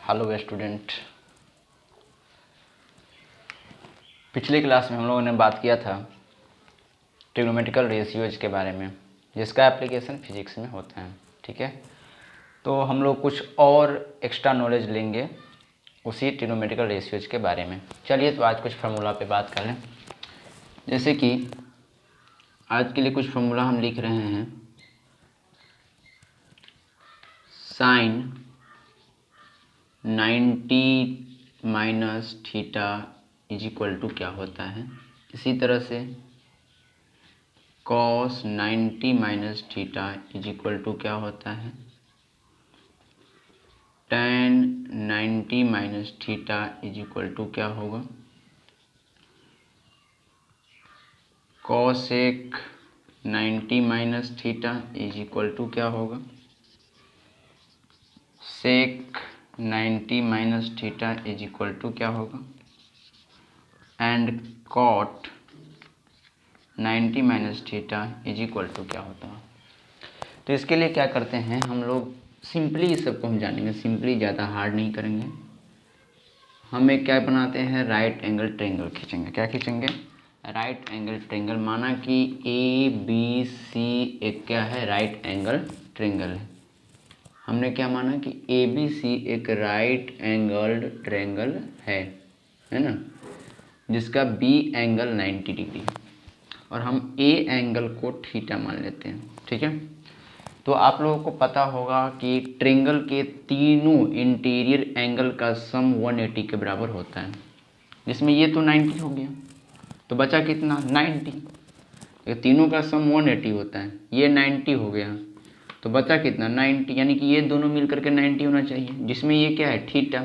Hello student. पिछली class में हम लोगों ने बात किया था ट्रिग्नोमेट्रिकल रेशियोज के बारे में, जिसका एप्लीकेशन फिजिक्स में होता है। ठीक है, तो हम लोग कुछ और एक्स्ट्रा नॉलेज लेंगे उसी ट्रिग्नोमेट्रिकल रेशियोज के बारे में। चलिए तो आज कुछ फार्मूला पे बात करें। जैसे कि आज के लिए कुछ फार्मूला हम लिख रहे हैं। Sine 90 minus theta is equal to क्या होता है। इसी तरह से cos 90 minus theta is equal to क्या होता है। tan 90 minus theta is equal to क्या होगा। Cosec 90 minus theta is equal to क्या होगा। Sec 90 minus theta is equal to क्या होगा। And cot 90 minus theta is equal to क्या होता है। तो इसके लिए क्या करते हैं हम लोग, सिंपली इस सबको हम जानेंगे, सिंपली ज़्यादा हार्ड नहीं करेंगे। हम एक क्या बनाते हैं, राइट एंगल ट्रायंगल खींचेंगे। क्या खींचेंगे, राइट एंगल ट्रायंगल। माना कि ए बी सी एक क्या है, राइट एंगल ट्रायंगल है। हमने क्या माना कि ए बी सी एक राइट एंगल ट्रायंगल है ना, जिसका बी एंगल 90 डिग्री और हम ए एंगल को थीटा मान लेते हैं। ठीक है, तो आप लोगों को पता होगा कि ट्रायंगल के तीनों इंटीरियर एंगल का सम 180 के बराबर होता है, जिसमें ये तो 90 हो गया, तो बचा कितना 90। ये तीनों का सम 180 होता है, ये 90 हो गया, तो बचा कितना 90, यानी कि ये दोनों मिल करके 90 होना चाहिए, जिसमें ये क्या है थीटा,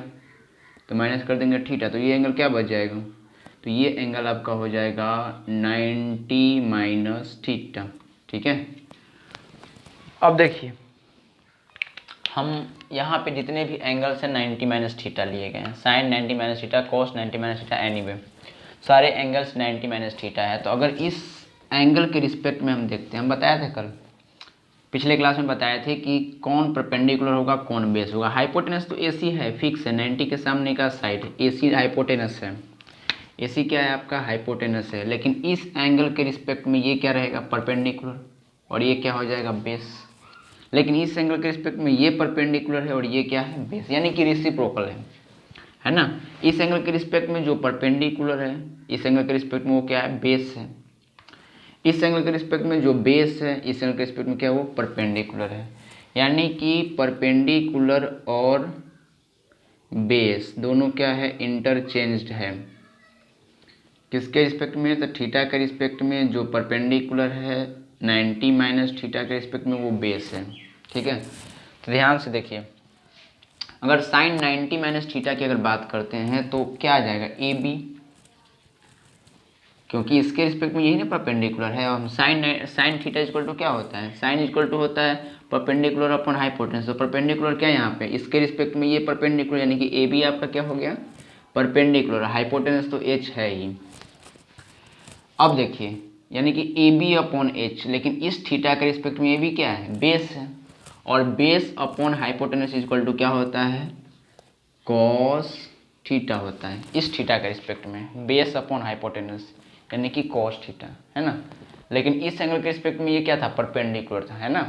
तो माइनस कर देंगे थीटा, तो ये एंगल क्या बच जाएगा, तो ये एंगल आपका हो जाएगा 90 माइनस थीटा। ठीक है, अब देखिए हम यहाँ पे जितने भी एंगल से 90 माइनस थीटा लिए गए हैं, sine 90 minus theta, cos 90 minus theta, anyway सारे एंगल्स 90 माइनस थीटा है। तो अगर इस एंगल के रिस्पेक्ट में हम देखते हैं, हम बताए थे कल पिछले क्लास में बताए थे कि कौन परपेंडिकुलर होगा कौन बेस होगा। हाइपोटेनस तो एसी है, फिक्स है, 90 के सामने का साइड एसी हाइपोटेनस है। एसी क्या है आपका, हाइपोटेनस है। लेकिन इस एंगल के रिस्पेक्ट में ये क्या रहेगा, परपेंडिकुलर, और ये क्या हो जाएगा बेस। लेकिन इस एंगल के रिस्पेक्ट में ये परपेंडिकुलर है और ये क्या है बेस, यानी कि रेसिप्रोकल है ना। इस एंगल के रिस्पेक्ट में जो परपेंडिकुलर है, इस एंगल के रिस्पेक्ट में वो क्या है, बेस है। इस एंगल के रिस्पेक्ट में जो बेस है, इस एंगल के रिस्पेक्ट में क्या है, वो परपेंडिकुलर है। यानी कि परपेंडिकुलर और बेस दोनों क्या है, इंटरचेंज्ड है। किसके रिस्पेक्ट में, तो थीटा के रिस्पेक्ट में जो परपेंडिकुलर है 90 माइनस थीटा के रिस्पेक्ट में वो बेस है। ठीक है, तो ध्यान से देखिए, अगर साइन 90 माइनस थीटा की अगर बात करते हैं तो क्या आ जाएगा, ए बी, क्योंकि इसके रिस्पेक्ट में यही ना परपेंडिकुलर है। और साइन थीटा इक्वल टू क्या होता है, साइन इक्वल टू होता है परपेंडिकुलर अपॉन हाइपोटेनस। तो परपेंडिकुलर क्या है यहाँ पे, इसके रिस्पेक्ट में ये परपेंडिकुलर, यानी कि ए बी आपका क्या हो गया, परपेंडिकुलर। हाइपोटेनस तो एच है ही। अब देखिए, यानी कि ए बी अपॉन एच, लेकिन इस थीटा के रिस्पेक्ट में ए बी क्या है, बेस है, और base upon hypotenuse equal to क्या होता है, कॉस थीटा होता है। इस थीटा के रिस्पेक्ट में बेस अपॉन हाइपोटेनस यानी कि कॉस थीटा, है ना। लेकिन इस एंगल के रिस्पेक्ट में ये क्या था, परपेंडिकुलर था, है ना।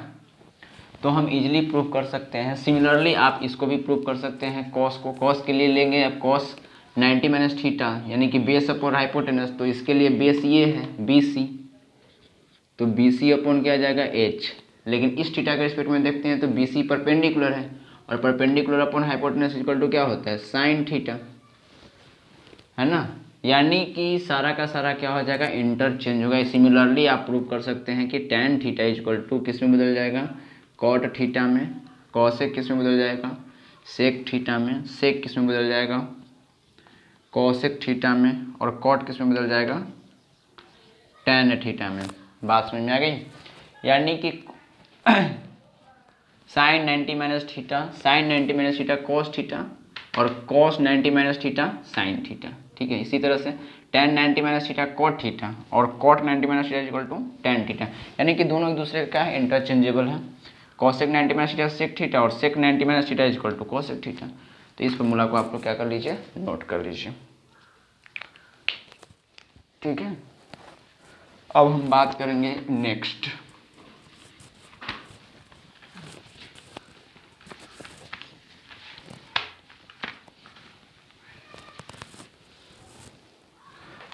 तो हम इजीली प्रूव कर सकते हैं। सिमिलरली आप इसको भी प्रूव कर सकते हैं, कॉस को। कॉस के लिए लेंगे अब कॉस 90 माइनस थीटा यानी कि बेस अपॉन हाइपोटेनस, तो इसके लिए बेस ये है बी सी, तो बी सी अपॉन क्या आ जाएगा एच। लेकिन इस थीटा के रिस्पेक्ट में देखते हैं तो बी सी परपेंडिकुलर है, और perpendicular upon hypotenuse equal to क्या होता है, साइन थीटा, है ना। यानी कि सारा का सारा क्या हो जाएगा, इंटरचेंज होगा। सिमिलरली आप प्रूव कर सकते हैं कि tan थीटा इक्वल टू किस में बदल जाएगा, कॉट थीटा में, कॉसेक किस में बदल जाएगा, सेक थीटा में, सेक किस में बदल जाएगा, कॉसेक थीटा में, और कॉट किस में बदल जाएगा, tan थीटा में। बात समझ में आ गई। यानी कि sine 90 minus theta, sine 90 minus theta cos theta, और cos 90 minus theta sine theta. ठीक है, इसी तरह से tan 90 minus theta cot theta, और cot 90 minus theta equal to tan theta, यानी कि दोनों एक दूसरे का है, इंटरचेंजेबल है। Cosec 90 minus theta sec theta, और sec 90 minus theta equal to cosec theta. तो इस फॉर्मूला को आप लोग क्या कर लीजिए, नोट कर लीजिए। ठीक है, अब हम बात करेंगे नेक्स्ट।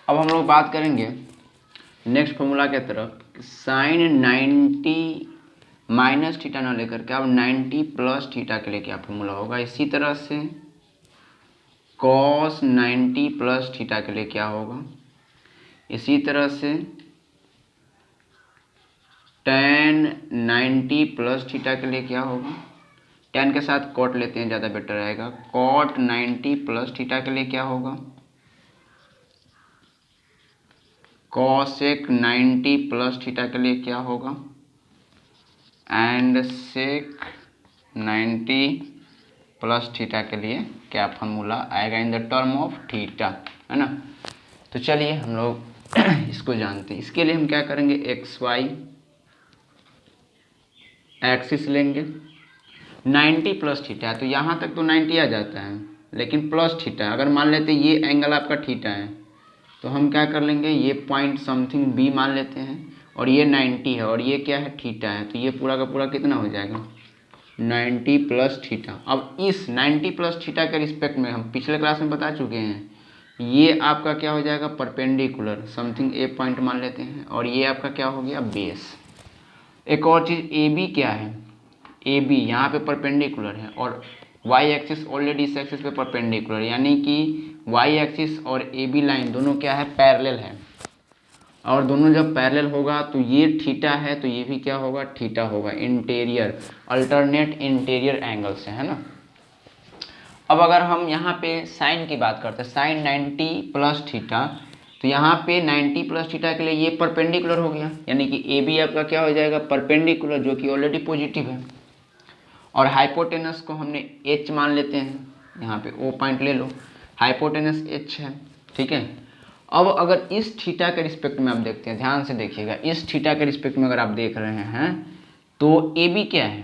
अब हम लोग बात करेंगे नेक्स्ट फॉर्मूला के तरफ। साइन 90 माइनस थीटा ना लेकर के अब 90 प्लस थीटा के लिए क्या फॉर्मूला होगा। इसी तरह से कॉस 90 प्लस थीटा के लिए क्या होगा। इसी तरह से tan 90 प्लस थीटा के लिए क्या होगा। tan के साथ कॉट लेते हैं, ज़्यादा बेटर रहेगा। कॉट 90 प्लस थीटा के लिए क्या होगा। कॉसेक 90 प्लस थीटा के लिए क्या होगा। एंड सेक 90 प्लस थीटा के लिए क्या फॉर्मूला आएगा in the term of theta, है ना। तो चलिए हम लोग इसको जानते हैं। इसके लिए हम क्या करेंगे, एक्स वाई एक्सिस लेंगे। 90 प्लस थीटा है तो यहाँ तक तो 90 आ जाता है, लेकिन प्लस थीटा अगर मान लेते ये एंगल आपका थीटा है तो हम क्या कर लेंगे, ये पॉइंट समथिंग बी मान लेते हैं और ये 90 है और ये क्या है, थीटा है। तो ये पूरा का पूरा कितना हो जाएगा, 90 प्लस थीटा। अब इस 90 प्लस थीटा के रिस्पेक्ट में हम पिछले क्लास में बता चुके हैं, ये आपका क्या हो जाएगा, परपेंडिकुलर समथिंग ए पॉइंट मान लेते हैं और ये आपका क्या हो गया, बेस। एक और चीज़ ए बी क्या है, ए बी यहाँ पे परपेंडिकुलर है और वाई एक्सिस ऑलरेडी इस एक्सिस पे परपेंडिकुलर, यानी कि वाई एक्सिस और ए बी लाइन दोनों क्या है, पैरेलल है। और दोनों जब पैरेलल होगा तो ये थीटा है तो ये भी क्या होगा, थीटा होगा। इंटीरियर अल्टरनेट इंटीरियर एंगल से, है ना। अब अगर हम यहाँ पे साइन की बात करते हैं, साइन 90 प्लस थीटा, तो यहाँ पे 90 प्लस थीटा के लिए ये परपेंडिकुलर हो गया, यानी कि ए बी आपका क्या हो जाएगा, परपेंडिकुलर, जो कि ऑलरेडी पॉजिटिव है। और हाइपोटेनस को हमने एच मान लेते हैं, यहाँ पे ओ पॉइंट ले लो, हाइपोटेनस एच है, ठीक है। अब अगर इस थीटा के रिस्पेक्ट में आप देखते हैं, ध्यान से देखिएगा, इस थीटा के रिस्पेक्ट में अगर आप देख रहे हैं तो ए बी क्या है,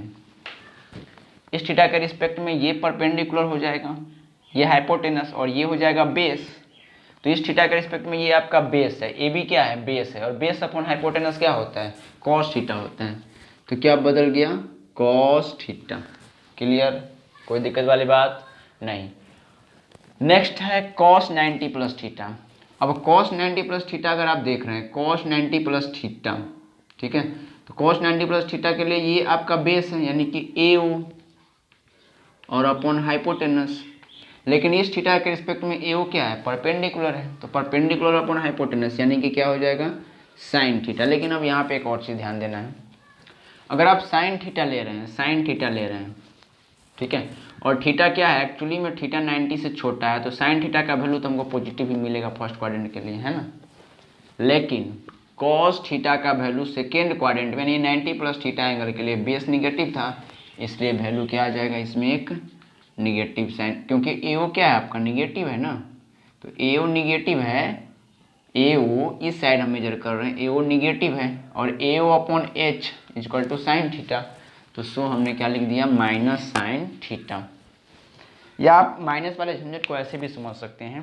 इस थीटा के रिस्पेक्ट में ये परपेंडिकुलर हो जाएगा, ये हाइपोटेनस, और ये हो जाएगा बेस। तो इस थीटा के रिस्पेक्ट में ये आपका बेस है, ए बी क्या है, बेस है, और बेस अपॉन हाइपोटेनस क्या होता है, कॉस थीटा होता है। तो क्या बदल गया, कॉस थीटा। क्लियर, कोई दिक्कत वाली बात नहीं। नेक्स्ट है कॉस 90 प्लस थीटा। अब कॉस 90 प्लस थीटा अगर आप देख रहे हैं, कॉस 90 प्लस थीटा, ठीक है, तो कॉस 90 प्लस थीटा के लिए ये आपका बेस है, यानी कि ए ओ और अपॉन हाइपोटेनस। लेकिन इस थीटा के रिस्पेक्ट में ए ओ क्या है, परपेंडिकुलर है, तो परपेंडिकुलर अपॉन हाइपोटेनस यानी कि क्या हो जाएगा, साइन थीटा। लेकिन अब यहाँ पे एक और चीज़ ध्यान देना है, अगर आप साइन थीटा ले रहे हैं, साइन थीटा ले रहे हैं, ठीक है, और थीटा क्या है, एक्चुअली में थीटा 90 से छोटा है, तो साइन थीटा का वैल्यू तो हमको पॉजिटिव ही मिलेगा फर्स्ट क्वाड्रेंट के लिए, है ना। लेकिन कॉस थीटा का वैल्यू सेकेंड क्वाड्रेंट में, यानी 90 प्लस थीटा एंगल के लिए बेस निगेटिव था, इसलिए वैल्यू क्या आ जाएगा, इसमें एक निगेटिव साइन, क्योंकि ए ओ क्या है आपका, निगेटिव है ना। तो ए ओ निगेटिव है, ए ओ इस साइड हम मेजर कर रहे हैं, ए ओ निगेटिव है, और A O upon H equal to sine theta. तो सो हमने क्या लिख दिया, माइनस साइन थीटा। या आप माइनस वाले झंझट को ऐसे भी समझ सकते हैं,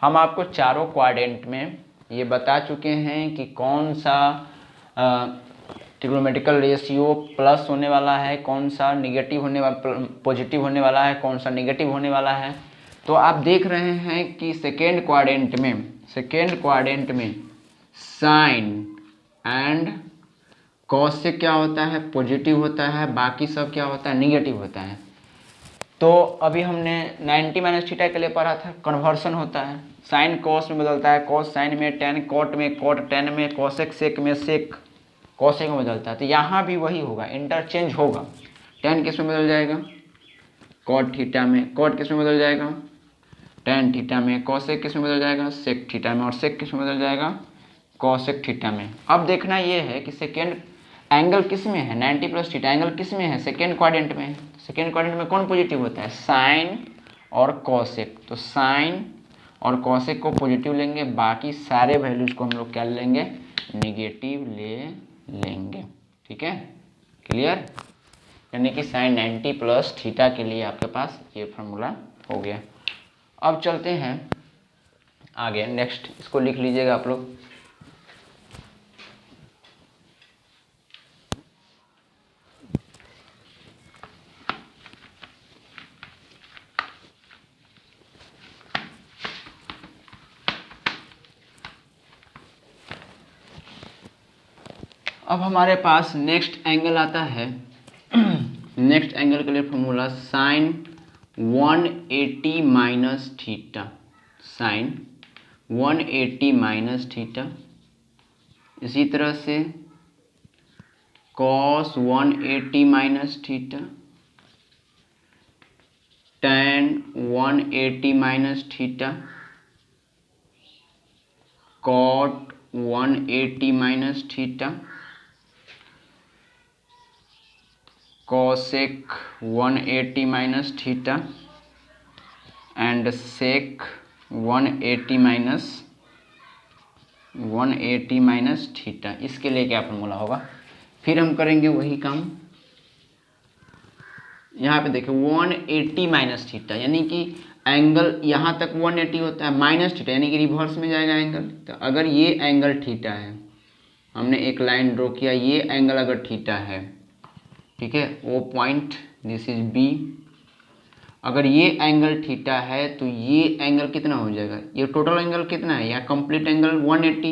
हम आपको चारों क्वाड्रेंट में ये बता चुके हैं कि कौन सा ट्रिग्नोमेट्रिकल रेशियो प्लस होने वाला है, कौन सा निगेटिव होने वाला, पॉजिटिव होने वाला है, कौन सा निगेटिव होने वाला है। तो आप देख रहे हैं कि सेकेंड क्वाड्रेंट में साइन एंड कॉस से क्या होता है, पॉजिटिव होता है, बाकी सब क्या होता है, निगेटिव होता है। तो अभी हमने 90 माइनस थीटा के लिए पढ़ा था, कन्वर्सन होता है, साइन कॉस में बदलता है, कॉस साइन में, टेन कॉट में, कॉट टेन में, कॉसेक सेक में, सेक कॉसेक में बदलता है। तो यहाँ भी वही होगा, इंटरचेंज होगा। टेन किस में बदल जाएगा, कॉट थीटा में, कॉट किस में बदल जाएगा, टेन थीटा में, कॉसेक किस में बदल जाएगा, सेक थीटा में, और सेक किस में बदल जाएगा, कॉसेक थीटा में। अब देखना ये है कि सेकेंड एंगल किस में है, 90 प्लस थीटा एंगल किस में है, सेकेंड क्वाड्रेंट में। सेकेंड क्वाड्रेंट में कौन पॉजिटिव होता है, साइन और कॉसेक। तो साइन और कॉसेक को पॉजिटिव लेंगे, बाकी सारे वैल्यूज को हम लोग क्या लेंगे, निगेटिव ले लेंगे, ठीक है। क्लियर, यानी कि साइन 90 प्लस थीटा के लिए आपके पास ये फार्मूला हो गया। अब चलते हैं आगे, नेक्स्ट इसको लिख लीजिएगा आप लोग। अब हमारे पास नेक्स्ट एंगल आता है। नेक्स्ट एंगल के लिए formula sine 180 minus theta, sine 180 minus theta, इसी तरह से cos 180 minus theta, tan 180 minus theta, cot 180 minus theta, cosec 180 minus theta and sec 180 minus theta. इसके लिए क्या फॉर्मूला होगा? फिर हम करेंगे वही काम। यहाँ पे देखिए 180 माइनस थीटा, यानी कि एंगल यहाँ तक 180 होता है, माइनस थीटा यानी कि रिवर्स में जाएगा एंगल। तो अगर ये एंगल थीटा है, हमने एक लाइन ड्रॉ किया, ये एंगल अगर थीटा है, ठीक है, वो पॉइंट दिस इज बी, अगर ये एंगल थीटा है तो ये एंगल कितना हो जाएगा? ये टोटल एंगल कितना है? यहाँ कंप्लीट एंगल 180,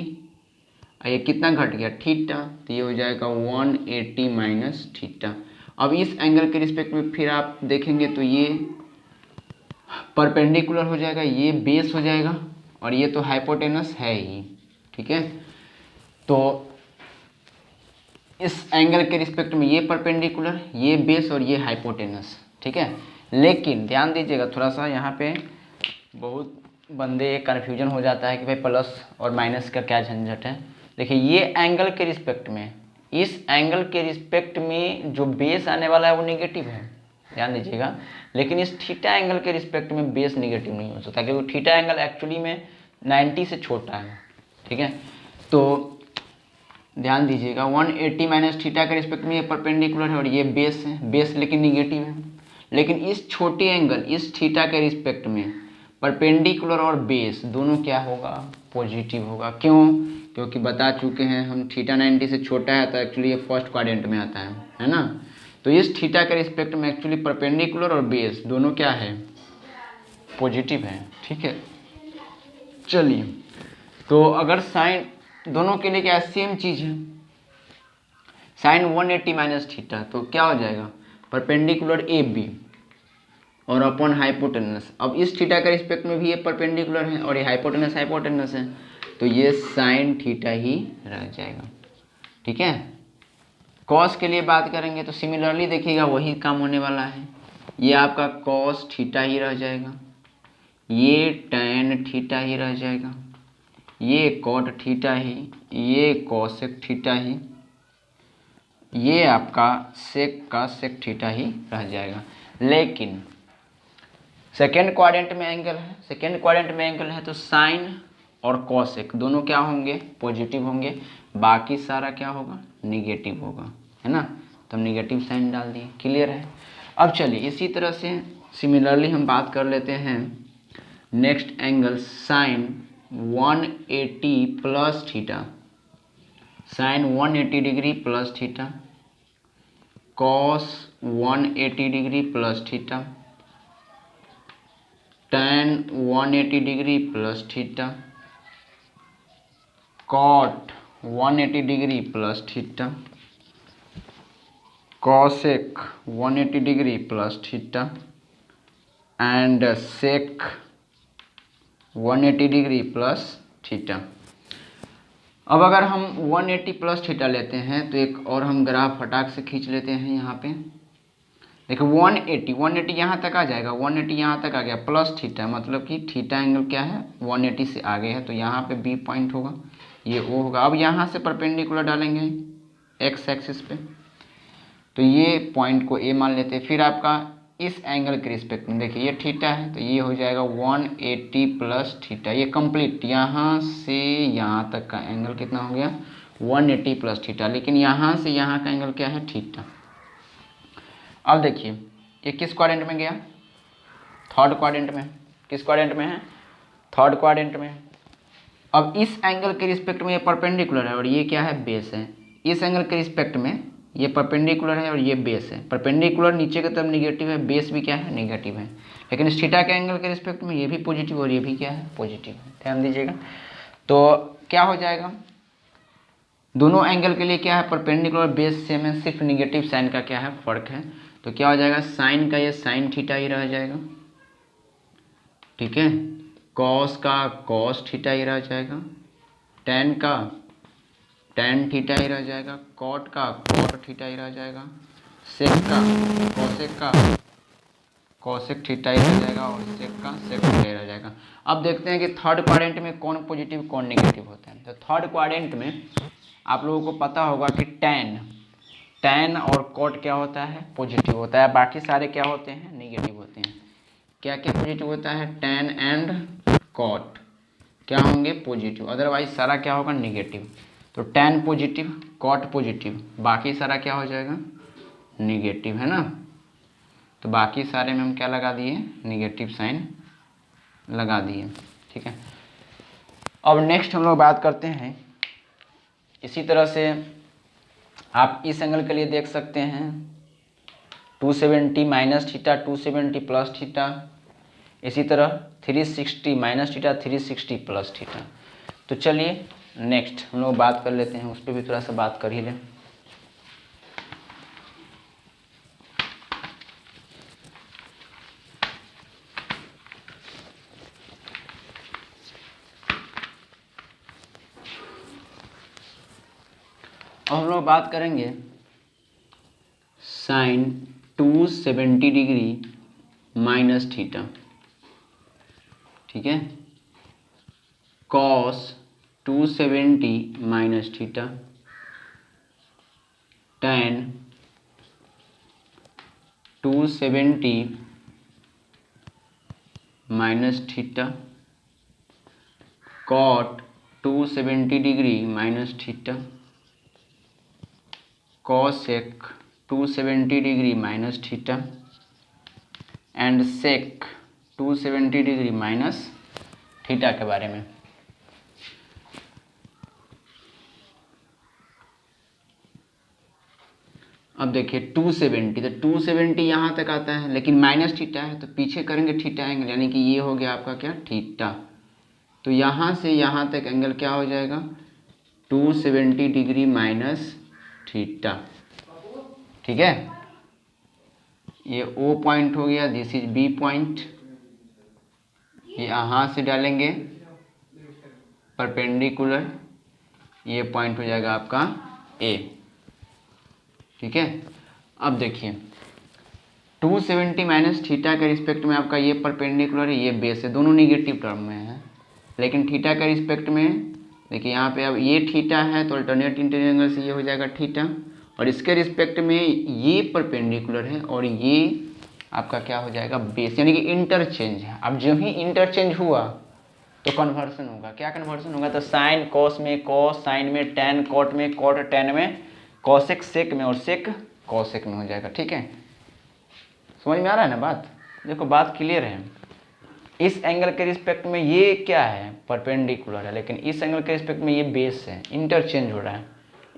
ये कितना घट गया? थीटा, तो ये हो जाएगा 180 माइनस थीटा। अब इस एंगल के रिस्पेक्ट में फिर आप देखेंगे तो ये परपेंडिकुलर हो जाएगा, ये बेस हो जाएगा, और ये तो हाइपोटेनस है ही, ठीक है। तो इस एंगल के रिस्पेक्ट में ये परपेंडिकुलर, ये बेस और ये हाइपोटेनस, ठीक है। लेकिन ध्यान दीजिएगा थोड़ा सा, यहाँ पे बहुत बंदे कन्फ्यूजन हो जाता है कि भाई प्लस और माइनस का क्या झंझट है। देखिए ये एंगल के रिस्पेक्ट में, इस एंगल के रिस्पेक्ट में जो बेस आने वाला है वो निगेटिव है, ध्यान दीजिएगा। लेकिन इस थीटा एंगल के रिस्पेक्ट में बेस निगेटिव नहीं हो सकता, क्योंकि थीटा एंगल एक्चुअली में 90 से छोटा है, ठीक है। तो ध्यान दीजिएगा 180 माइनस थीटा के रिस्पेक्ट में ये परपेंडिकुलर है और ये बेस है, बेस लेकिन निगेटिव है। लेकिन इस छोटे एंगल, इस थीटा के रिस्पेक्ट में परपेंडिकुलर और बेस दोनों क्या होगा? पॉजिटिव होगा। क्यों? क्योंकि बता चुके हैं हम, थीटा 90 से छोटा है तो एक्चुअली ये फर्स्ट क्वाड्रेंट में आता है ना। तो इस थीटा के रिस्पेक्ट में एक्चुअली परपेंडिकुलर और बेस दोनों क्या है? पॉजिटिव है, ठीक है। चलिए, तो अगर साइन दोनों के लिए क्या सेम चीज़ है, साइन 180 माइनस थीटा, तो क्या हो जाएगा? परपेंडिकुलर ए बी और अपॉन हाइपोटेनस। अब इस थीटा के रिस्पेक्ट में भी ये परपेंडिकुलर है और ये हाइपोटेनस है, तो ये साइन थीटा ही रह जाएगा, ठीक है। कॉस के लिए बात करेंगे तो सिमिलरली देखिएगा वही काम होने वाला है, ये आपका कॉस थीटा ही रह जाएगा, ये टैन थीटा ही रह जाएगा, ये कॉट थीटा ही, ये कॉसेक थीटा ही, ये आपका सेक का सेक थीटा ही रह जाएगा। लेकिन सेकेंड क्वाड्रेंट में एंगल है, सेकेंड क्वाड्रेंट में एंगल है तो साइन और कॉसेक दोनों क्या होंगे? पॉजिटिव होंगे, बाकी सारा क्या होगा? निगेटिव होगा, है ना। तो हम निगेटिव साइन डाल दिए, क्लियर है। अब चलिए इसी तरह से सिमिलरली हम बात कर लेते हैं next angle sine 180 plus theta, sine 180 degree plus theta, cos 180 degree plus theta, tan 180 degree plus theta, cot 180 degree plus theta, cosec 180 degree plus theta and sec 180 degree plus theta. अब अगर हम 180 plus theta लेते हैं तो एक और हम graph फटाक से खींच लेते हैं। यहाँ पे देखो 180 यहाँ तक आ जाएगा, 180 यहाँ तक आ गया, प्लस थीटा मतलब कि थीटा एंगल क्या है? 180 से आगे है, तो यहाँ पे बी पॉइंट होगा, ये ओ होगा। अब यहाँ से परपेंडिकुलर डालेंगे एक्स एक्सिस पे, तो ये पॉइंट को ए मान लेते हैं। फिर आपका इस एंगल के रिस्पेक्ट में देखिए ये थीटा है, तो ये हो जाएगा 180 प्लस थीटा, ये कंप्लीट यहाँ से यहाँ तक का एंगल कितना हो गया? 180 प्लस थीटा। लेकिन यहाँ से यहाँ का एंगल क्या है? थीटा। अब देखिए ये किस क्वाड्रेंट में गया, थर्ड क्वाड्रेंट में। किस क्वाड्रेंट में है, थर्ड क्वाड्रेंट में। अब इस एंगल के रिस्पेक्ट में ये परपेंडिकुलर है और ये क्या है, बेस है। इस एंगल के रिस्पेक्ट में ये परपेंडिकुलर है और ये बेस है। परपेंडिकुलर नीचे की तरफ निगेटिव है, बेस भी क्या है, नेगेटिव है। लेकिन इस थीटा के एंगल के रिस्पेक्ट में ये भी पॉजिटिव और ये भी क्या है, पॉजिटिव है। ध्यान दीजिएगा। तो क्या हो जाएगा, दोनों एंगल के लिए क्या है, परपेंडिकुलर बेस सेम है, सिर्फ निगेटिव साइन का क्या है, फर्क है। तो क्या हो जाएगा, साइन का ये साइन थीटा ही रह जाएगा, ठीक है। कॉस का कॉस थीटा ही रह जाएगा, टेन का टेन थीटा ही रह जाएगा, कॉट का कॉट थीटा ही रह जाएगा, सेक का कॉसेक थीटा ही रह जाएगा और सेक का सेक थीटा ही रह जाएगा। अब देखते हैं कि थर्ड क्वाड्रेंट में कौन पॉजिटिव कौन नेगेटिव होता है। तो थर्ड क्वाड्रेंट में आप लोगों को पता होगा कि टेन और कॉट क्या होता है, पॉजिटिव होता है। बाकी सारे क्या होते हैं, नेगेटिव होते हैं। क्या क्या पॉजिटिव होता है, टेन एंड कॉट क्या होंगे, पॉजिटिव। अदरवाइज सारा क्या होगा, नेगेटिव। तो टेन पॉजिटिव, कॉट पॉजिटिव, बाकी सारा क्या हो जाएगा, नेगेटिव, है ना। तो बाकी सारे में हम क्या लगा दिए, नेगेटिव साइन लगा दिए, ठीक है। अब नेक्स्ट हम लोग बात करते हैं, इसी तरह से आप इस एंगल के लिए देख सकते हैं 270 माइनस थीटा, 270 प्लस थीटा, इसी तरह 360 माइनस थीटा, 360 प्लस थीटा। तो चलिए नेक्स्ट हम लोग बात कर लेते हैं, उस पर भी थोड़ा सा बात कर ही लें। अब हम लोग बात करेंगे साइन 270 डिग्री माइनस थीटा, ठीक है, cos 270 minus theta, tan 270 minus theta, cot 270 degree minus theta, cosec 270 degree minus theta and sec 270 degree minus theta के बारे में। अब देखिए 270, तो 270 यहाँ तक आता है, लेकिन माइनस थीटा है तो पीछे करेंगे थीटा एंगल, यानी कि ये हो गया आपका क्या, थीटा। तो यहाँ से यहाँ तक एंगल क्या हो जाएगा, 270 डिग्री माइनस थीटा, ठीक है। ये O पॉइंट हो गया, दिस इज B पॉइंट। ये यहाँ से डालेंगे परपेंडिकुलर, ये पॉइंट हो जाएगा आपका A, ठीक है। अब देखिए 270 माइनस थीटा के रिस्पेक्ट में आपका ये परपेंडिकुलर है, ये बेस है, दोनों निगेटिव टर्म में है। लेकिन थीटा के रिस्पेक्ट में देखिए यहाँ पे अब ये थीटा है तो अल्टरनेट इंटीरियर एंगल से ये हो जाएगा थीटा, और इसके रिस्पेक्ट में ये परपेंडिकुलर है और ये आपका क्या हो जाएगा, बेस, यानी कि इंटरचेंज है। अब जब ही इंटरचेंज हुआ तो कन्वर्सन होगा। क्या कन्वर्सन होगा, तो साइन कॉस में कॉस, साइन में टेन, कॉट में कॉट, टेन में कॉसेक, सेक में और सेक कॉसेक में हो जाएगा, ठीक है। समझ में आ रहा है ना बात, देखो बात क्लियर है। इस एंगल के रिस्पेक्ट में ये क्या है, परपेंडिकुलर है, लेकिन इस एंगल के रिस्पेक्ट में ये बेस है, इंटरचेंज हो रहा है।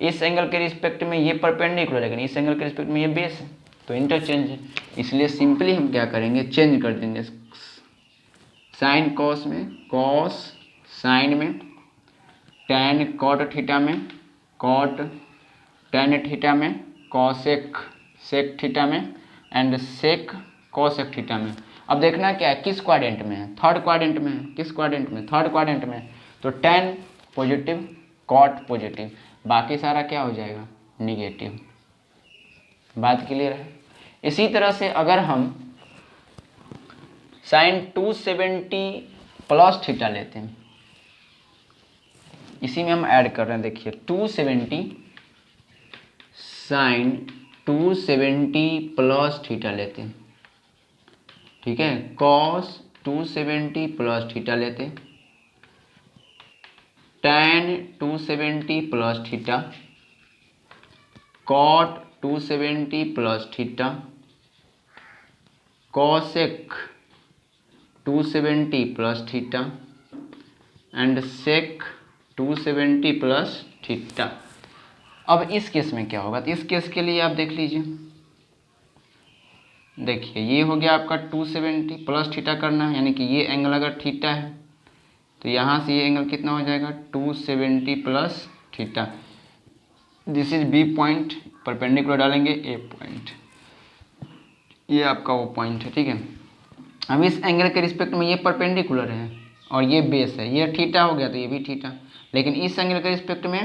इस एंगल के रिस्पेक्ट में ये परपेंडिकुलर है, लेकिन इस एंगल के रिस्पेक्ट में ये बेस है, तो इंटरचेंज है। इसलिए सिंपली हम क्या करेंगे, चेंज कर देंगे, साइन कॉस में कॉस, साइन में टेन कॉट थीटा में कॉट, टेन थीटा में कॉसेक सेक थीटा में एंड सेक कॉसेक थीटा में। अब देखना क्या है, किस क्वाड्रेंट में है, थर्ड क्वाड्रेंट में है। किस क्वाड्रेंट में, थर्ड क्वाड्रेंट में। तो टेन पॉजिटिव, कॉट पॉजिटिव, बाकी सारा क्या हो जाएगा, निगेटिव। बात क्लियर है। इसी तरह से अगर हम साइन 270 प्लस थीटा लेते हैं, इसी में हम ऐड कर रहे हैं, देखिए 270 साइन 270 प्लस थीटा लेते हैं, ठीक है, कॉस 270 प्लस थीटा लेते, tan 270 plus theta, cot 270 plus theta cosec 270 plus theta and sec 270 plus theta. अब इस केस में क्या होगा, तो इस केस के लिए आप देख लीजिए, देखिए ये हो गया आपका 270 प्लस थीटा करना है, यानी कि ये एंगल अगर थीटा है तो यहाँ से ये एंगल कितना हो जाएगा 270 plus theta. This is B point, perpendicular डालेंगे ए पॉइंट, ये आपका वो पॉइंट है, ठीक है। अब इस एंगल के रिस्पेक्ट में ये परपेंडिकुलर है और ये बेस है, ये थीटा हो गया तो ये भी थीटा, लेकिन इस एंगल के रिस्पेक्ट में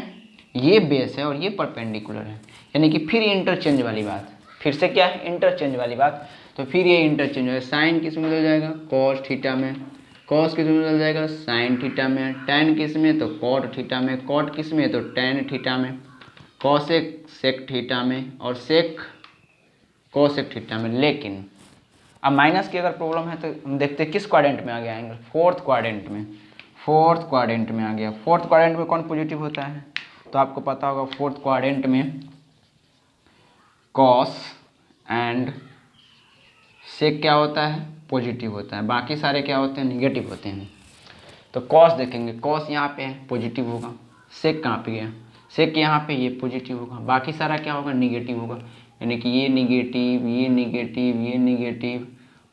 ये बेस है और ये परपेंडिकुलर है, यानी कि फिर इंटरचेंज वाली बात, फिर से क्या है इंटरचेंज वाली बात। तो फिर ये इंटरचेंज है, साइन किस में बदल जाएगा कॉस थीटा में, कॉस किस में बदल जाएगा साइन थीटा में, टैन किस में तो कॉट थीटा में, कॉट किस में तो टैन थीटा में, कॉसेक सेक थीटा में और सेक कॉसेक थीटा में। लेकिन अब माइनस की अगर प्रॉब्लम है तो हम देखते हैं किस क्वाड्रेंट में आ गया एंगल, फोर्थ क्वाड्रेंट में, फोर्थ क्वाड्रेंट में आ गया। फोर्थ क्वाड्रेंट में कौन पॉजिटिव होता है, तो आपको पता होगा फोर्थ क्वाड्रेंट में कॉस एंड सेक क्या होता है पॉजिटिव होता है, बाकी सारे क्या होते हैं निगेटिव होते हैं। तो कॉस देखेंगे, कॉस यहाँ पे है पॉजिटिव होगा, सेक कहाँ पे गया सेक यहाँ पे, ये पॉजिटिव होगा, बाकी सारा क्या होगा निगेटिव होगा, यानी कि ये निगेटिव ये निगेटिव ये निगेटिव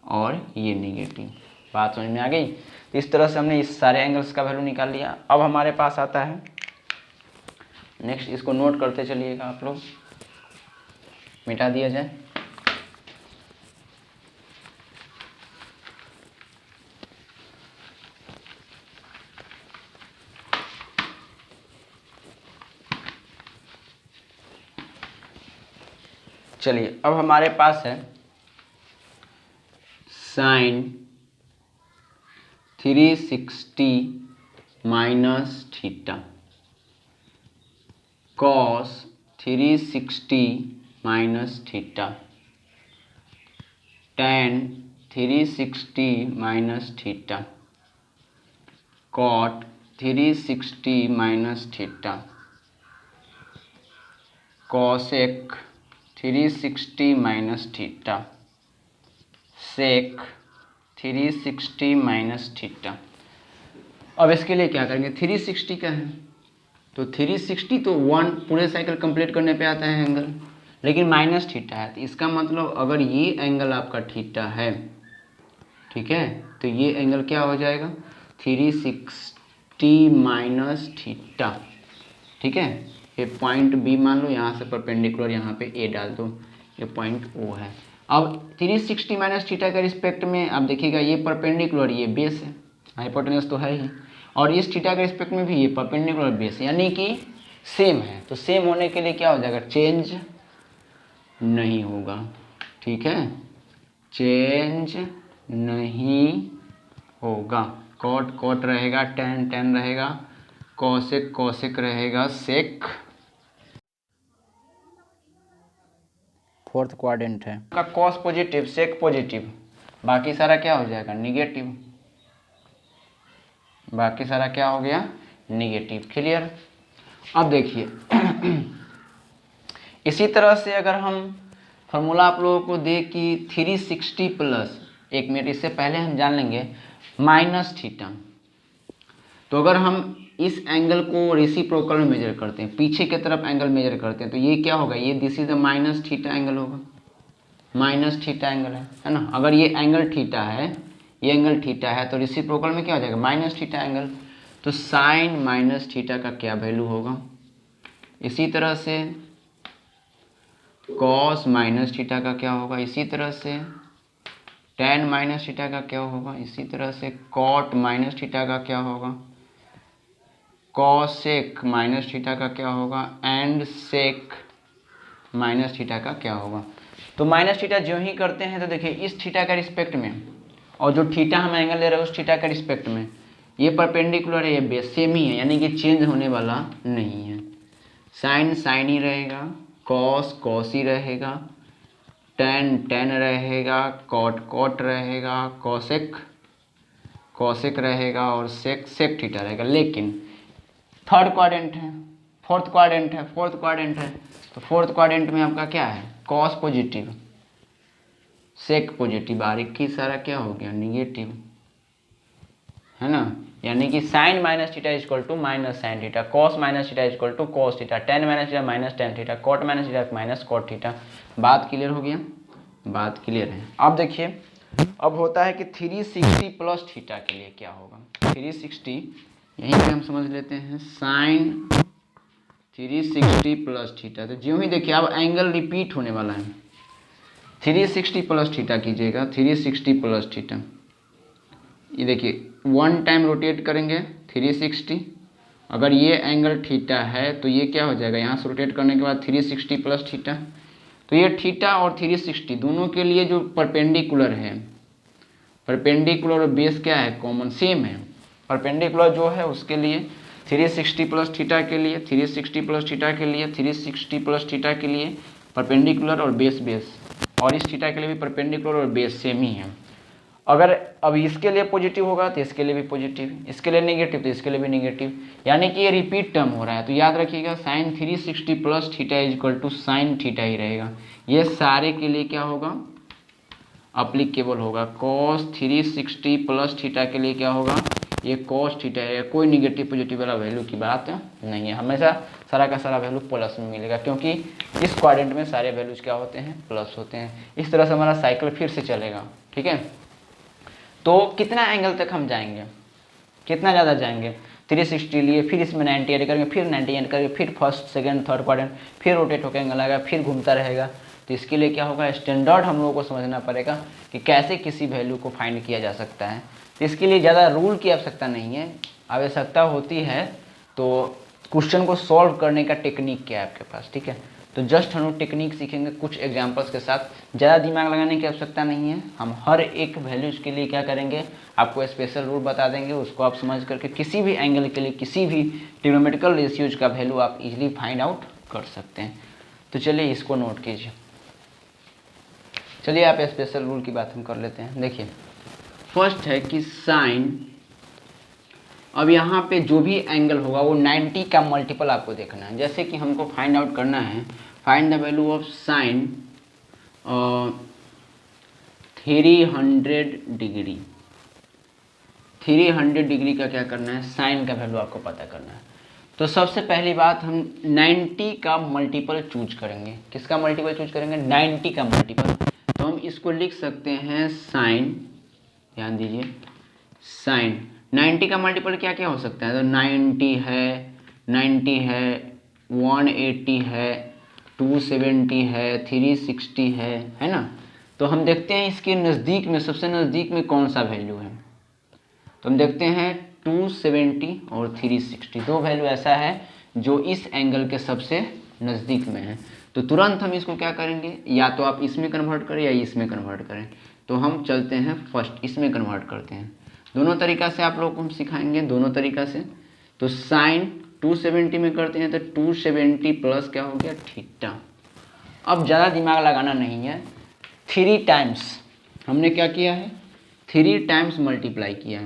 और ये निगेटिव। बात समझ में आ गई। तो इस तरह से हमने इस सारे एंगल्स का वैल्यू निकाल लिया। अब हमारे पास आता है नेक्स्ट, इसको नोट करते चलिएगा आप लोग, मिटा दिया जाए। चलिए अब हमारे पास है sine 360 minus theta, cos 360 minus theta, tan 360 minus theta, cot 360 minus theta, cosec 360 minus theta, sec 360 minus theta. अब इसके लिए क्या करेंगे, 360 का है तो 360 तो 1 पूरे साइकिल कंप्लीट करने पे आता है एंगल, लेकिन माइनस थीटा है तो इसका मतलब अगर ये एंगल आपका थीटा है, ठीक है, तो ये एंगल क्या हो जाएगा 360 माइनस थीटा, ठीक है। ये पॉइंट बी मान लो, यहाँ से परपेंडिकुलर यहाँ पे ए डाल दो, ये पॉइंट ओ है। अब 360 माइनस थीटा के रिस्पेक्ट में आप देखिएगा ये परपेंडिकुलर ये बेस है, हाइपोटेनस तो है ही, और इस थीटा के रिस्पेक्ट में भी ये परपेंडिकुलर बेस है, यानी कि सेम है। तो सेम होने के लिए क्या हो जाएगा चेंज नहीं होगा, ठीक है, चेंज नहीं होगा, कॉट कॉट रहेगा, टैन टैन रहेगा, कॉसेक कॉसेक रहेगा, सेक फोर्थ क्वाड्रेंट है का कॉस पॉजिटिव सेक पॉजिटिव, बाकी सारा क्या हो जाएगा निगेटिव, बाकी सारा क्या हो गया निगेटिव। क्लियर। अब देखिए इसी तरह से अगर हम फॉर्मूला आप लोगों को दे कि 360 प्लस, एक मिनट इससे पहले हम जान लेंगे माइनस थीटा, तो अगर हम इस एंगल को रेसिप्रोकल में मेजर करते हैं, पीछे की तरफ एंगल मेजर करते हैं, तो ये क्या होगा, ये this is the minus theta angle होगा, माइनस थीटा एंगल है ना। अगर ये एंगल थीटा है, ये एंगल थीटा है, तो रेसिप्रोकल में क्या हो जाएगा माइनस थीटा एंगल, तो साइन माइनस थीटा का क्या वैल्यू होगा। इसी तरह से कॉस माइनस थीटा का क्या होगा, इसी तरह से टैन माइनस थीटा का क्या होगा, इसी तरह से कॉट माइनस थीटा का क्या होगा, कॉसेक माइनस थीटा का क्या होगा, एंड सेक माइनस थीटा का क्या होगा। तो माइनस थीटा जो ही करते हैं तो देखिए इस थीटा का रिस्पेक्ट में, और जो थीटा हम एंगल ले रहे हैं उस थीटा का रिस्पेक्ट में, ये परपेंडिकुलर है ये बेस सेम ही है, यानी कि चेंज होने वाला नहीं है। साइन साइन ही रहेगा, कॉस कॉस ही रहेगा, टैन टैन रहेगा, कॉट कॉट रहेगा, कॉसेक कॉसेक रहेगा और सेक सेक थीटा रहेगा। लेकिन थर्ड क्वाड्रेंट है, फोर्थ क्वाड्रेंट है, फोर्थ क्वाड्रेंट है, तो फोर्थ क्वाड्रेंट में आपका क्या है कॉस पॉजिटिव, सेक पॉजिटिव, बारीकी सारा क्या हो गया निगेटिव, है ना। यानी कि sine minus theta equal to minus sine theta, cos minus theta equal to cos theta, tan minus theta minus tan theta, cot minus theta minus cot theta. बात क्लियर हो गया, बात क्लियर है। अब देखिए, अब होता है कि 360 प्लस थीटा के लिए क्या होगा, 360 यहीं पे हम समझ लेते हैं साइन 360 प्लस थीटा। तो जो ही देखिए अब एंगल रिपीट होने वाला है, 360 प्लस थीटा कीजिएगा, 360 प्लस थीटा, ये देखिए 1 टाइम रोटेट करेंगे 360, अगर ये एंगल थीटा है तो ये क्या हो जाएगा, यहाँ से रोटेट करने के बाद 360 प्लस थीटा। तो ये थीटा और 360 दोनों के लिए जो परपेंडिकुलर है, परपेंडिकुलर और बेस क्या है, कॉमन सेम है। परपेंडिकुलर जो है उसके लिए 360 प्लस थीटा के लिए, 360 प्लस थीटा के लिए, 360 प्लस थीटा के लिए परपेंडिकुलर और बेस बेस, और इस थीटा के लिए भी परपेंडिकुलर और बेस सेम ही है। अगर अब इसके लिए पॉजिटिव होगा तो इसके लिए भी पॉजिटिव, इसके लिए नेगेटिव तो इसके लिए भी नेगेटिव, यानी कि ये रिपीट टर्म हो रहा है। तो याद रखिएगा sine 360 plus theta is equal to sine theta ही रहेगा। ये सारे के लिए क्या होगा, अप्लीकेबल होगा। कॉस 360 प्लस थीटा के लिए क्या होगा, ये कॉस थीटा है, कोई निगेटिव पॉजिटिव वाला वैल्यू की बात नहीं है, हमेशा सारा का सारा वैल्यू प्लस में मिलेगा, क्योंकि इस क्वाड्रेंट में सारे वैल्यूज क्या होते हैं, प्लस होते हैं। इस तरह से हमारा साइकिल फिर से चलेगा, ठीक है। तो कितना एंगल तक हम जाएंगे, कितना ज़्यादा जाएंगे, 360 लिए, फिर इसमें 90 ऐड करेंगे, फिर 90 ऐड करेंगे, फिर फर्स्ट सेकंड थर्ड क्वाड्रेंट, फिर रोटेट होकर एंगल आएगा, फिर घूमता रहेगा। तो इसके लिए क्या होगा, स्टैंडर्ड हम लोगों को समझना पड़ेगा कि कैसे किसी वैल्यू को फाइंड किया जा सकता है। तो इसके लिए ज़्यादा रूल की आवश्यकता नहीं है, आवश्यकता होती है तो क्वेश्चन को सॉल्व करने का टेक्निक क्या है आपके पास, ठीक है। तो जस्ट हम लोग टेक्निक सीखेंगे कुछ एग्जांपल्स के साथ, ज़्यादा दिमाग लगाने की आवश्यकता नहीं है। हम हर एक वैल्यूज के लिए क्या करेंगे, आपको स्पेशल रूल बता देंगे, उसको आप समझ करके किसी भी एंगल के लिए किसी भी ट्रिग्नोमेट्रिकल रेशियोज का वैल्यू आप इजीली फाइंड आउट कर सकते हैं। तो चलिए इसको नोट कीजिए। चलिए आप स्पेशल रूल की बात हम कर लेते हैं। देखिए फर्स्ट है कि साइन, अब यहाँ पे जो भी एंगल होगा वो 90 का मल्टीपल आपको देखना है। जैसे कि हमको फाइंड आउट करना है, find the value of sine 300 degree, 300 degree का क्या करना है, साइन का वैल्यू आपको पता करना है। तो सबसे पहली बात हम 90 का मल्टीपल चूज करेंगे। किसका मल्टीपल चूज करेंगे, 90 का मल्टीपल। तो हम इसको लिख सकते हैं साइन, ध्यान दीजिए साइन 90 का मल्टीपल क्या क्या हो सकता है, तो 90 है, 180 है, 270 है, 360 है ना। तो हम देखते हैं इसके नज़दीक में, सबसे नज़दीक में कौन सा वैल्यू है। तो हम देखते हैं 270 और 360, दो वैल्यू ऐसा है जो इस एंगल के सबसे नज़दीक में है। तो तुरंत हम इसको क्या करेंगे, या तो आप इसमें कन्वर्ट करें या इसमें कन्वर्ट करें। तो हम चलते हैं फर्स्ट इसमें कन्वर्ट करते हैं। दोनों तरीक़ा से आप लोगों को हम सिखाएंगे, दोनों तरीक़ा से। तो साइन 270 में करते हैं तो 270 प्लस क्या हो गया, थीटा। अब ज़्यादा दिमाग लगाना नहीं है, 3 टाइम्स हमने क्या किया है, 3 टाइम्स मल्टीप्लाई किया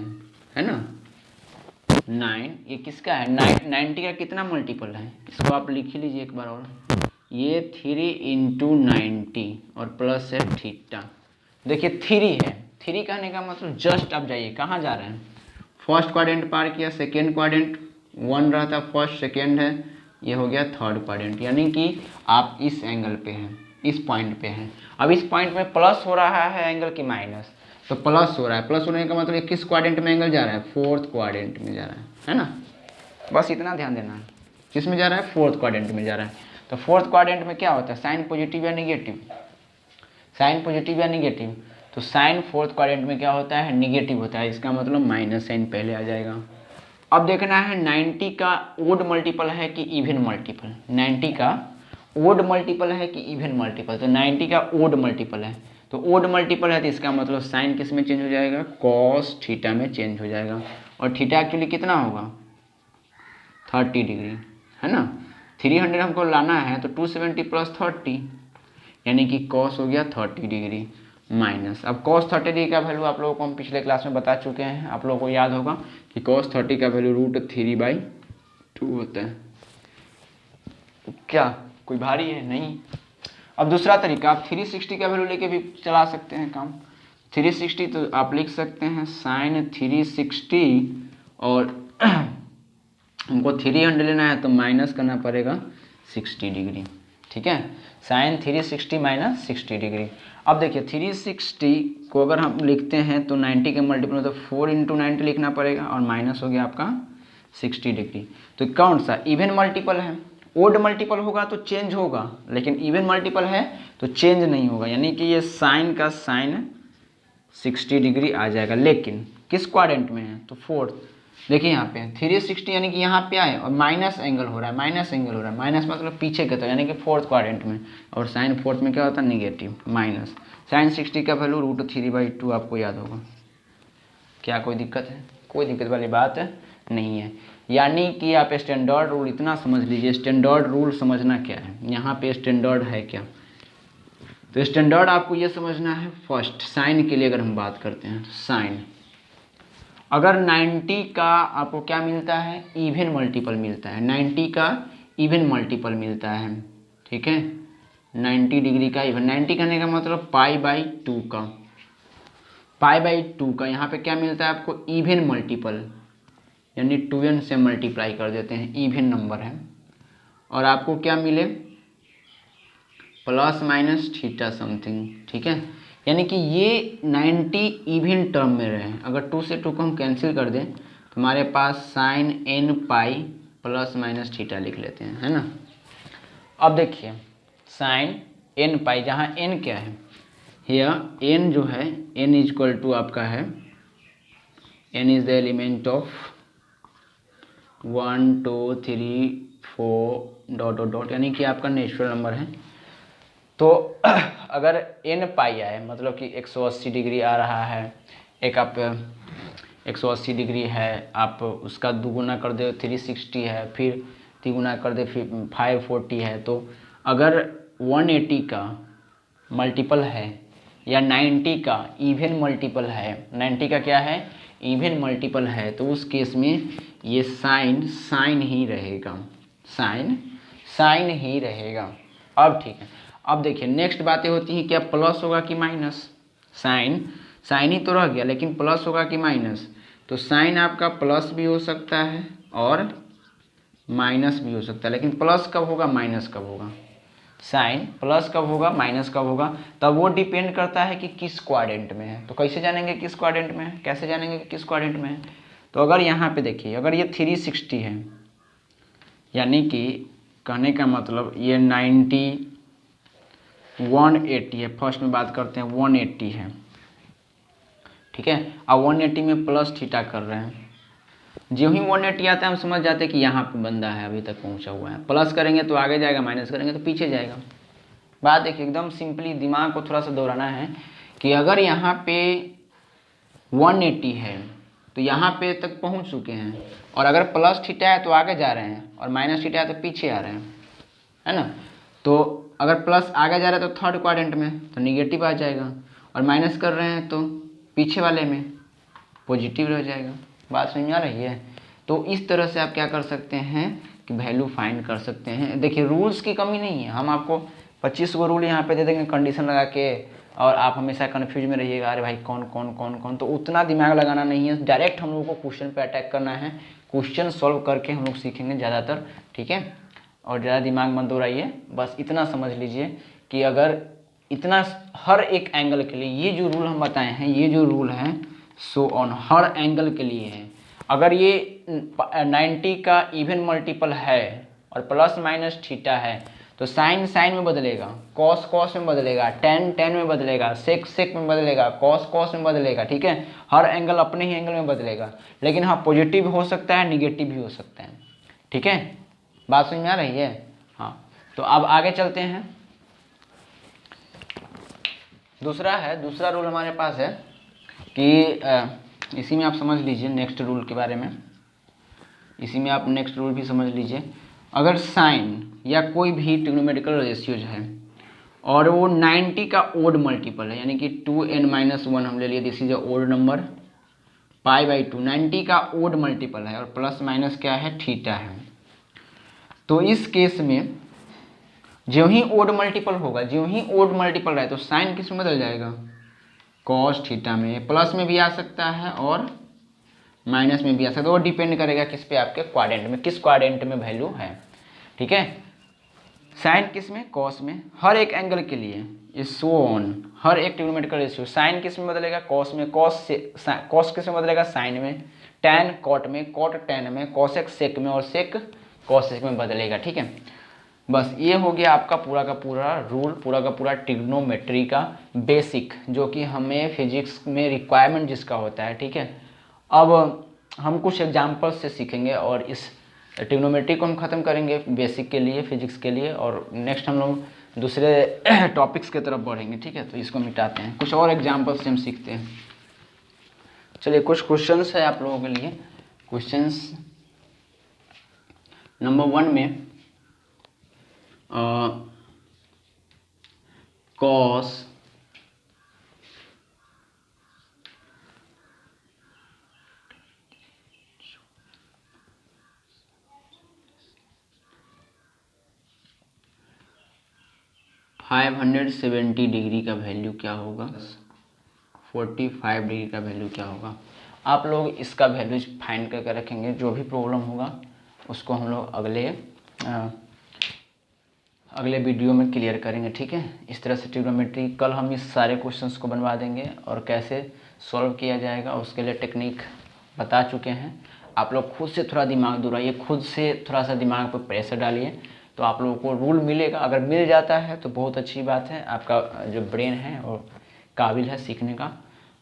है ना। 9 ये किसका है, 90 का कितना मल्टीपल है, इसको आप लिख ही लीजिए एक बार और। ये 3 × 90 और प्लस है थीटा। देखिए 3 है, 3 कहने का मतलब जस्ट आप जाइए, कहाँ जा रहे हैं, फर्स्ट क्वाड्रेंट पार किया, सेकेंड क्वाड्रेंट 1 रहा था, फर्स्ट सेकेंड है, ये हो गया थर्ड क्वाड्रेंट, यानी कि आप इस एंगल पे हैं, इस पॉइंट पे हैं। अब इस पॉइंट में प्लस हो रहा है एंगल की माइनस, तो प्लस हो रहा है, प्लस होने का मतलब ये किस क्वाड्रेंट में एंगल जा रहा है, फोर्थ क्वाड्रेंट में जा रहा है ना। बस इतना ध्यान देना है, किस में जा रहा है, फोर्थ क्वाड्रेंट में जा रहा है। तो फोर्थ क्वाड्रेंट में क्या होता है, साइन पॉजिटिव या निगेटिव, साइन पॉजिटिव या निगेटिव। तो साइन फोर्थ क्वाड्रेंट में क्या होता है, निगेटिव होता है, इसका मतलब माइनस साइन पहले आ जाएगा। अब देखना है 90 का ओड मल्टीपल है कि इवन मल्टीपल, 90 का ओड मल्टीपल है कि इवन मल्टीपल। तो 90 का ओड मल्टीपल है, तो ओड मल्टीपल है तो इसका मतलब साइन किस में चेंज हो जाएगा, कॉस थीटा में चेंज हो जाएगा। और थीटा एक्चुअली कितना होगा, 30 डिग्री, है ना। 300 हमको लाना है तो 270 प्लस 30, यानी कि कॉस हो गया 30 डिग्री माइनस। अब कॉस 30 डिग्री का वैल्यू आप लोगों को हम पिछले क्लास में बता चुके हैं, आप लोगों को याद होगा कि कॉस 30 का वैल्यू √3/2 होता है। क्या कोई भारी है, नहीं। अब दूसरा तरीका, आप 360 का वैल्यू लेके भी चला सकते हैं काम। 360 तो आप लिख सकते हैं साइन 360 और हमको 300 लेना है तो माइनस करना पड़ेगा 60 डिग्री। ठीक है, साइन 360 माइनस 60 डिग्री। अब देखिए 360 को अगर हम लिखते हैं तो 90 के मल्टीपल तो 4 × 90 लिखना पड़ेगा और माइनस हो गया आपका 60 डिग्री। तो कौन सा इवन मल्टीपल है? ओड मल्टीपल होगा तो चेंज होगा, लेकिन इवन मल्टीपल है तो चेंज नहीं होगा, यानी कि ये साइन का साइन 60 डिग्री आ जाएगा। लेकिन किस क्वाड्रेंट में है? तो फोर्थ। देखिए यहाँ पे 360 यानी कि यहाँ पे आए और माइनस एंगल हो रहा है, माइनस एंगल हो रहा है, माइनस मतलब पीछे की तरफ, यानी कि फोर्थ क्वाड्रेंट में। और साइन फोर्थ में क्या होता है? Negative, minus. साइन 60 का वैल्यू √3/2 आपको याद होगा। क्या कोई दिक्कत है? कोई दिक्कत वाली बात नहीं है। यानी कि आप स्टैंडर्ड रूल इतना समझ लीजिए, स्टैंडर्ड रूल समझना क्या है, यहाँ पे स्टैंडर्ड है क्या। तो स्टैंडर्ड आपको ये समझना है। फर्स्ट साइन के लिए अगर हम बात करते हैं तो साइन अगर 90 का आपको क्या मिलता है? इवन मल्टीपल मिलता है। 90 का इवन मल्टीपल मिलता है। ठीक है, 90 डिग्री का इवन। 90 करने का मतलब π/2 का, π/2 का यहाँ पे क्या मिलता है आपको? इवन मल्टीपल, यानी 2n से मल्टीप्लाई कर देते हैं, इवन नंबर है। और आपको क्या मिले? ±θ समथिंग। ठीक है, यानी कि ये 90 इवन टर्म में रहे। अगर 2 से 2 को हम कैंसिल कर दें तो हमारे पास साइन nπ ±θ लिख लेते हैं, है ना। अब देखिए साइन nπ, जहाँ n क्या है? यह n जो है n = आपका है, n is the element of 1 2 3 4 ... यानी कि आपका नेचुरल नंबर है। तो अगर nπ आए मतलब कि 180 डिग्री आ रहा है, एक आप 180 डिग्री है, आप उसका दुगुना कर दे 360 है, फिर तिगुना कर दे फिर 540 है। तो अगर 180 का मल्टीपल है या 90 का इवन मल्टीपल है, 90 का क्या है? इवन मल्टीपल है, तो उस केस में ये साइन ही रहेगा, साइन ही रहेगा। अब ठीक है, अब देखिए नेक्स्ट बातें होती हैं, क्या प्लस होगा कि माइनस? साइन ही तो रह गया, लेकिन प्लस होगा कि माइनस? तो साइन आपका प्लस भी हो सकता है और माइनस भी हो सकता है, लेकिन प्लस कब होगा, माइनस कब होगा? साइन प्लस कब होगा, माइनस कब होगा? तब वो डिपेंड करता है कि किस क्वाड्रेंट में है। तो कैसे जानेंगे किस क्वाड्रेंट में है? कैसे जानेंगे कि किस क्वाड्रेंट में है? तो अगर यहाँ पे देखिए, अगर ये 360 है, यानी कि कहने का मतलब ये 90 180 है। फर्स्ट में बात करते हैं 180 है, ठीक है। अब 180 में +θ कर रहे हैं, जो ही 180 आता है हम समझ जाते हैं कि यहाँ पे बंदा है, अभी तक पहुँचा हुआ है। प्लस करेंगे तो आगे जाएगा, माइनस करेंगे तो पीछे जाएगा। बात देखिए एकदम सिंपली, दिमाग को थोड़ा सा दोहराना है कि अगर यहाँ पे 180 है तो यहाँ पे तक पहुँच चुके हैं, और अगर +θ है तो आगे जा रहे हैं, और -θ है तो पीछे आ रहे हैं, है ना। तो अगर प्लस आगे जा रहा है तो थर्ड क्वाड्रेंट में तो निगेटिव आ जाएगा, और माइनस कर रहे हैं तो पीछे वाले में पॉजिटिव रह जाएगा। बात समझ में आ रही है? तो इस तरह से आप क्या कर सकते हैं कि वैल्यू फाइंड कर सकते हैं। देखिए रूल्स की कमी नहीं है, हम आपको 25 गो रूल यहाँ पे दे देंगे कंडीशन लगा के, और आप हमेशा कन्फ्यूज में रहिएगा, अरे भाई कौन कौन कौन कौन। तो उतना दिमाग लगाना नहीं है, डायरेक्ट हम लोग को क्वेश्चन पे अटैक करना है, क्वेश्चन सॉल्व करके हम लोग सीखेंगे ज़्यादातर, ठीक है। और ज़्यादा दिमाग मत दौड़ाइए, बस इतना समझ लीजिए कि अगर इतना हर एक एंगल के लिए ये जो रूल हम बताए हैं, ये जो रूल है सो ऑन हर एंगल के लिए है। अगर ये 90 का इवन मल्टीपल है और ±θ है तो साइन साइन में बदलेगा, कॉस कॉस में बदलेगा, टेन टेन में बदलेगा, सेक सेक में बदलेगा, कॉस कॉस में बदलेगा, ठीक है। हर एंगल अपने ही एंगल में बदलेगा, लेकिन हाँ पॉजिटिव हो सकता है, निगेटिव भी हो सकता है, ठीक है। बात समझ में आ रही है? हाँ, तो अब आगे चलते हैं। दूसरा रूल हमारे पास है कि इसी में आप समझ लीजिए नेक्स्ट रूल के बारे में, इसी में आप नेक्स्ट रूल भी समझ लीजिए। अगर साइन या कोई भी ट्रिग्नोमेट्रिकल रेशियोज है और वो 90 का ओड मल्टीपल है, यानी कि 2n-1 हम ले लिए, this is a odd number, π/2 90 का ओड मल्टीपल है और प्लस माइनस क्या है, थीटा है। तो इस केस में ज्यों ही ओड मल्टीपल होगा, ज्यों ही ओड मल्टीपल रहे तो साइन किस में बदल जाएगा, कॉस थीटा में। प्लस में भी आ सकता है और माइनस में भी आ सकता है, वो डिपेंड करेगा किस पे, आपके क्वाड्रेंट में, किस क्वाड्रेंट में वैल्यू है, ठीक है। साइन किस में, कॉस में, हर एक एंगल के लिए इज सो ऑन, हर एक ट्रिग्नोमेट्रिकल रेशियो। साइन किस में बदलेगा, कॉस में, कॉस किस में बदलेगा, साइन में, टैन कॉट में, कॉट टैन में, कॉसेक सेक में और सेक कॉसेक में बदलेगा, ठीक है। बस ये हो गया आपका पूरा का पूरा रूल, पूरा का पूरा ट्रिग्नोमेट्री का बेसिक, जो कि हमें फिजिक्स में रिक्वायरमेंट जिसका होता है, ठीक है। अब हम कुछ एग्जाम्पल से सीखेंगे और इस ट्रिग्नोमेट्री को हम ख़त्म करेंगे बेसिक के लिए, फिजिक्स के लिए, और नेक्स्ट हम लोग दूसरे टॉपिक्स की तरफ बढ़ेंगे, ठीक है। तो इसको मिटाते हैं, कुछ और एग्जाम्पल से हम सीखते हैं। चलिए कुछ क्वेश्चंस है आप लोगों के लिए। क्वेश्चंस नंबर 1 में कॉस फाइव 570 डिग्री का वैल्यू क्या होगा, 45 डिग्री का वैल्यू क्या होगा। आप लोग इसका वैल्यूज फाइंड करके रखेंगे, जो भी प्रॉब्लम होगा उसको हम लोग अगले वीडियो में क्लियर करेंगे, ठीक है। इस तरह से ट्रिग्नोमेट्री कल हम इस सारे क्वेश्चंस को बनवा देंगे और कैसे सॉल्व किया जाएगा उसके लिए टेक्निक बता चुके हैं। आप लोग खुद से थोड़ा दिमाग दौड़ाइए, खुद से थोड़ा सा दिमाग पर प्रेशर डालिए, तो आप लोगों को रूल मिलेगा। अगर मिल जाता है तो बहुत अच्छी बात है, आपका जो ब्रेन है और काबिल है सीखने का।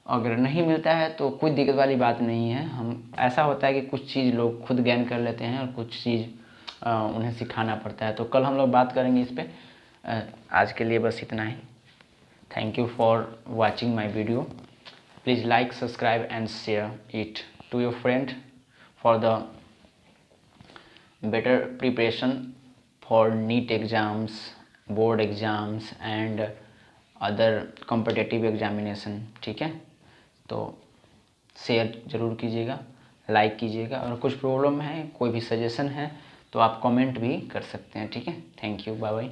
अगर नहीं मिलता है तो कोई दिक्कत वाली बात नहीं है। हम ऐसा होता है कि कुछ चीज़ लोग खुद गेन कर लेते हैं और कुछ चीज़ उन्हें सिखाना पड़ता है। तो कल हम लोग बात करेंगे इस पर। आज के लिए बस इतना ही। Thank you for watching my video. Please like, subscribe and share it to your friend for the better preparation for NEET exams, board exams and other competitive examination, ठीक है। तो शेयर ज़रूर कीजिएगा, लाइक कीजिएगा, और कुछ प्रॉब्लम है, कोई भी सजेशन है तो आप कमेंट भी कर सकते हैं, ठीक है। Thank you, bye bye.